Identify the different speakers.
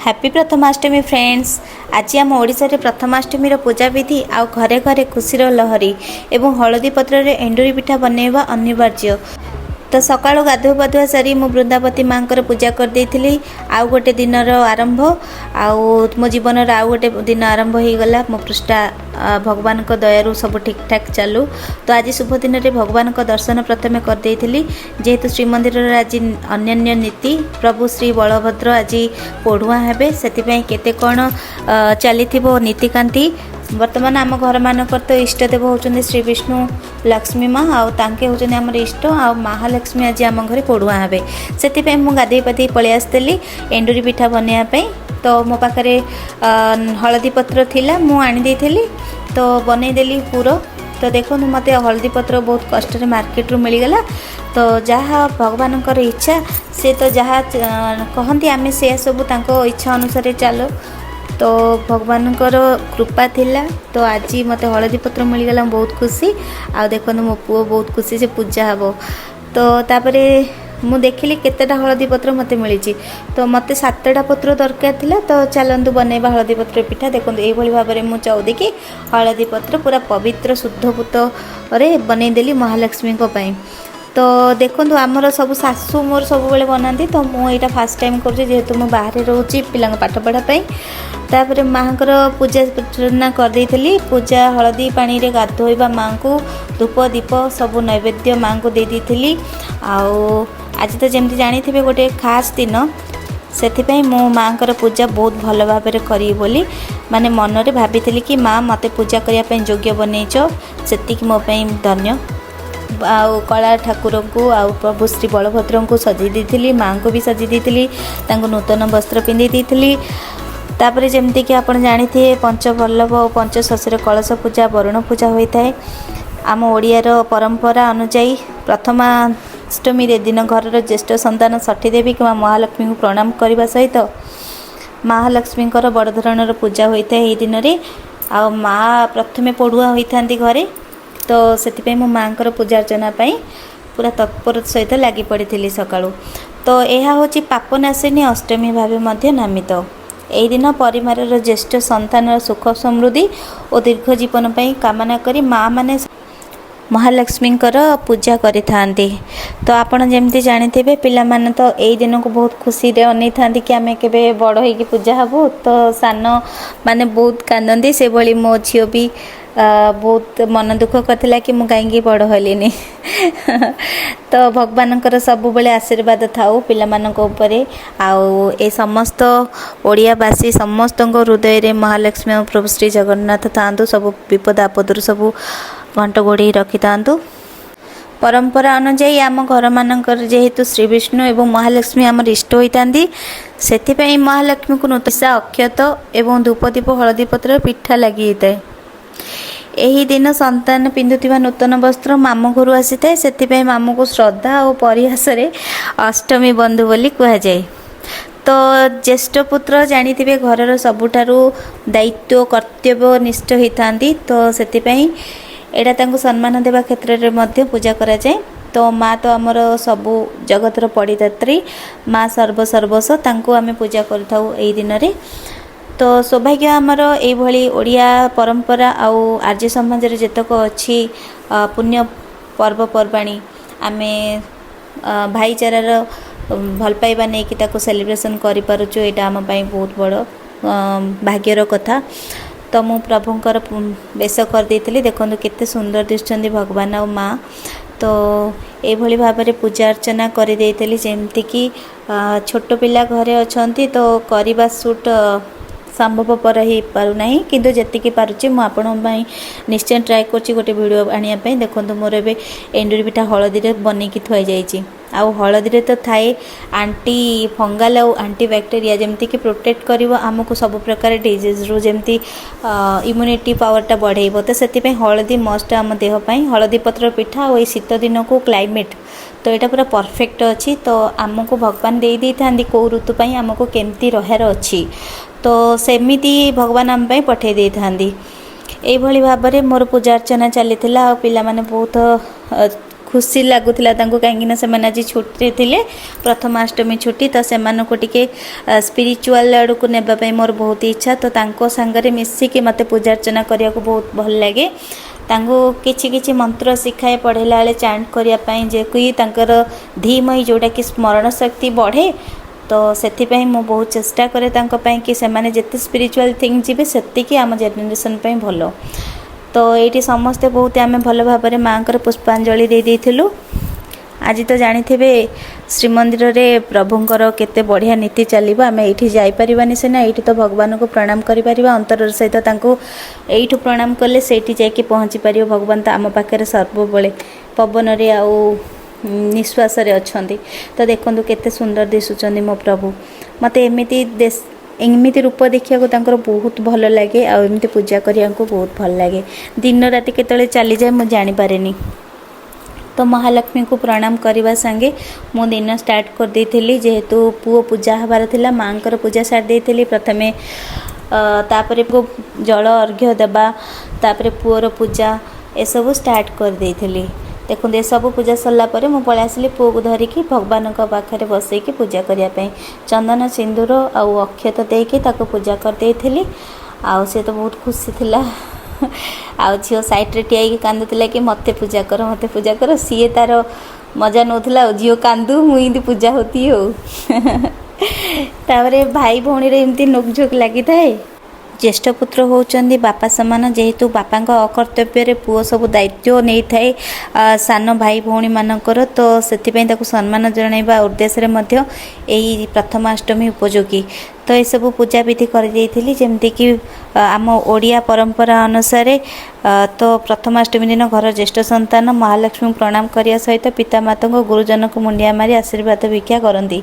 Speaker 1: Happy Prathamashtami friends. आज आम ओडिशा रे प्रथमाष्टमी पूजा विधि आउ घरे घरे खुशीर लहरी एवं हलदी पत्र रे एंडुरी पिठा बनैबा अनिवार्य। तो सकाळु गाधुआ पाधुआ सारी मु वृंदावती माँ पूजा कर देइथिली। आउ गोटे दिनर आरंभ आउ मो जीवन आउ गोटे दिन आरंभ हो गला। मो पृष्ठा भगवान को दयारु सब ठीक ठाक चालू। तो आज शुभ दिन रे भगवान को दर्शन प्रथमे कर देइथिली। जेहेतु श्रीमंदिर आज अन्य नीति प्रभु श्री बलभद्र आज पढ़ुआ हेबे सेतिपई केते कोन चलीथिबो नीतिकांति। वर्तमान आम घर मानक तो इष्टदेव होचंदी श्री विष्णु लक्ष्मी माँ आउ तांके होचंदी हमर इष्ट आउ महालक्ष्मी आज आम घर पढ़ुआ हेबे सेतिपई मु गाधे पाधे पळि आस्तेली एंडुरी पिठा बनैया पई। तो मो पाखरे हलदी पत्र थिला मु आनी देइथिली तो बनै देली पूरा। तो देखो मते हलदी पत्र बहुत कष्ट रे मार्केट रू मिल गला। तो जहाँ भगवान इच्छा से तो जहाँ कहती आम से सब तांको इच्छा अनुसार चलो। तो भगवान कृपा थिला तो आज मते हलदी पत्र मिलगला बहुत खुशी। आ देखो मो पुओ बहुत खुशी से पूजा हे। तो तापरे मु देखिली केतेटा हलदी पत्र मते मिली। तो मते 7टा पत्र दरकार थिला। तो चलंतु बनैबा हलदी पत्र पिठा। देखो ये भाव में मुझे चौदिकी हलदी पत्र पूरा पवित्र शुद्धपूत रे बनै देली महालक्ष्मी को पई। तो देखो आमर सब सासू मोर सब बेले बनाती। तो मुझे फास्ट टाइम कर जेहेतु मु बाहर रोची पिला पाठ पढ़ापी। तापर माँ पूजा अर्चना कर देइथिली। पूजा हलदी पानी रे गाधोइबा माँ को धूप दीप सब नैवेद्य माँ को दे देइथिली। आउ आज तो जमती जानी थे गोटे खास दिन से मो माँ पूजा बहुत भल भाव में करी बोली माने मन रे भाभी कि माँ मते पूजा करने योग्य बनईच से मो धन्य। आउ कला ठाकुर को आउ प्रभु श्री बलभद्र को सजी देइथिली। माँ को भी सजी देइथिली। तांको नूतन वस्त्र पिंधि देइथिली। तापरे जेमती कि आपण जानिथे पंचवल्लभ और पंचशशीर कलश पूजा वरुण पूजा होता है। आम ओडियार परंपरा अनुसार प्रथमाष्टमी रे दिन घर ज्येष्ठ संतान षठी देवी कि महालक्ष्मी को प्रणाम करने सहित महालक्ष्मी बड़ धरणर पूजा होता है। यही दिन में आ माँ प्रथमे पढ़ुआ होता घरे। तो से मो माँ पूजा अर्चना पूरा तत्पर सहित लगी पड़ी सकाळु। तो यह हूँ पापनाशिनी अष्टमी भाव नामित। यही दिन परिवार ज्येष्ठ संतान सुख समृद्धि और दीर्घ जीवन कामना करी माँ माने महालक्ष्मी पूजा करि थांती। तो आपण जेमती जानिथिबे पिला माने तो एई दिन को बहुत खुशी रे अनै थांती कि आमे केबे बड़ होई पूजा हबो। तो सान माने बहुत कांदंती से भली मो झियो भी बहुत मन दुख करथिला कि मु कहीं बड़ हलिनी। तो भगवान सब बेले आशीर्वाद थाउ पिला मानक उपरे। आउ ए समस्त ओडियावासी समस्त हृदय रे महालक्ष्मी और प्रभु श्री जगन्नाथ थांतु। सब विपद आपद सब घंट घोड़ी रखि थांतु। परंपरा अनुसार आम घर मानकर जेहेतु श्री विष्णु एवं महालक्ष्मी आम इष्ट होता से महालक्ष्मी को नूतन अक्षत एवं धूपदीप हलदी पत्र पिठा लगी था। यही दिन संतान पिंधुथिबा नूतन वस्त्र मामू घर आसी थाए। से मामू को श्रद्धा और परिहास रे अष्टमी बंधु बोली कह जाए। तो ज्येष्ठ पुत्र जानिथिबे घरर सबुठारु दायित्व कर्तव्य निष्ठ होता। तो से एटा तांको सम्मान देवा क्षेत्र रे मध्य पूजा करा जाए। तो माँ तो आमर सबु जगतर पड़िदात्री माँ सर्वस्व तांको आमे पूजा करथाउ एई दिन रे। तो सौभाग्य आमर एभली ओडिया परंपरा आउ आर्य समाज रे जेतक अछि पुण्य पर्वपर्वाणी आमे भाईचारार भल पाइबा नै कि ताको सेलिब्रेशन करि पारुछु। एटा आम पई बहुत बड़ भाग्यर कथा। तो मु प्रभुंकर बेश कर देइथिली। देखंतु केते सुंदर दिसचंदी भगवान और माँ। तो एभली भाव में पूजा अर्चना कर देइथिली जेमति कि छोट पिला घरे अछंती तो करबा सूट संभवपर हो पारना किंतु जी पारुची मुझे निश्चय ट्राए कर गोटे वीडियो आने। देखो मोर ए एंडुरी पिठा हलदी बनईकी थुआ जाइए। आउ हलदी तो थाए आंटी फंगाल और आंटी बैक्टेरिया जमती कि प्रोटेक्ट करिवो आमको सब प्रकार डिजीज रु जमती इम्यूनिटी पावरटा बढ़ेइबो। तो से हलदी मस्ट आम देहपाई हलदी पत्र पिठा और शीत दिन को क्लाइमेट तो यहाँ पूरा परफेक्ट अच्छी। तो आमको भगवान दे दी था कौ ऋतु आमको केमती रहार अच्छी। तो सेमिति भगवान आम पठे दे था। यही भाव में मोर पूजा अर्चना चली पिला माने बहुत खुशी लगुला कहीं से आज छुट्टी थे प्रथमाष्टमी छुट्टी तो से टिके स्पिरिचुअल आड़ को नेबाई मोर बहुत इच्छा तो सांगरे मिसिकी मत पूजा अर्चना करने को बहुत भल लगे किछि मंत्र शिखाए पढ़ेला बेले चांट करने जे कि धीमई जोटा कि स्मरण शक्ति बढ़े तो से मु बहुत चेष्टा करे कि से माने जिते स्पिरिचुअल थिंग जी से आम जेनेरेशन भल तो ये समस्ते बहुत आम भल भाव माँ पुष्पांजलि दे देइथिलु। आज तो जानिथिबे श्रीमंदिर रे प्रभुंकर केते बढ़िया नीति चलिबा आमे एठी जाई परिबानी सेना एठी तो भगवान को प्रणाम करि परिबा अंतर सहित तांको एठु प्रणाम कले सेठी जाके पहुँची परिबो भगवान तो आम पाखे सर्वबले पवन रे आ निश्वास रे अछंती तो देखंतु केते सुंदर दिसुचंदी मो प्रभु मते एमिति रूप देखा बहुत भल लगे आमती पूजा करने को बहुत भल लगे दिन राति केतले चली जाए मुझे जानी पारेनी तो महालक्ष्मी को प्रणाम करने सांगे मो दिन स्टार्ट कर देइथिली जेहेतु पुओ पूजा हबार थिला मांकर पूजा सार देइथिली प्रथमे तापरे को जल अर्घ्य देबा तापरे पुओर पूजा ए सब स्टार्ट कर देइथिली देखो ये सब पूजा सरला परे मु पळै आसली पुओ को धरिकी भगवान का पाखरे बसैकी पूजा करने चंदन सिंदूर आउ अक्षत देकी ताको पूजा कर देइथिली आउ से तो बहुत खुशी थिला आउ झील साइड रे ठिया कांदुला कि मते पूजा कर सी तार मजा नौला झील कांदू मुझे पूजा होती हो तापरे भाई भौणी रे एमती नोकझोक लगी थाए ज्येष्ठ पुत्र होउचंदी बापा समान जेहेतु बापा अकर्तव्य रे पुओ सब दायित्व नहीं थाए सान भाई भौणी मानकर तो सेथिपई ताकु सम्मान जणाइबा उद्देश्य रे मध्य एही प्रथमाष्टमी उपयोगी तो ये सब पूजा विधि कर देइथिली जेमति कि आम ओडिया परंपरा अनुसार तो प्रथमाष्टमी दिन घर ज्येष्ठ संतान महालक्ष्मी प्रणाम करिया सहित पितामाता गुरुजन को मुंडिया मारी आशीर्वाद भिक्षा करती।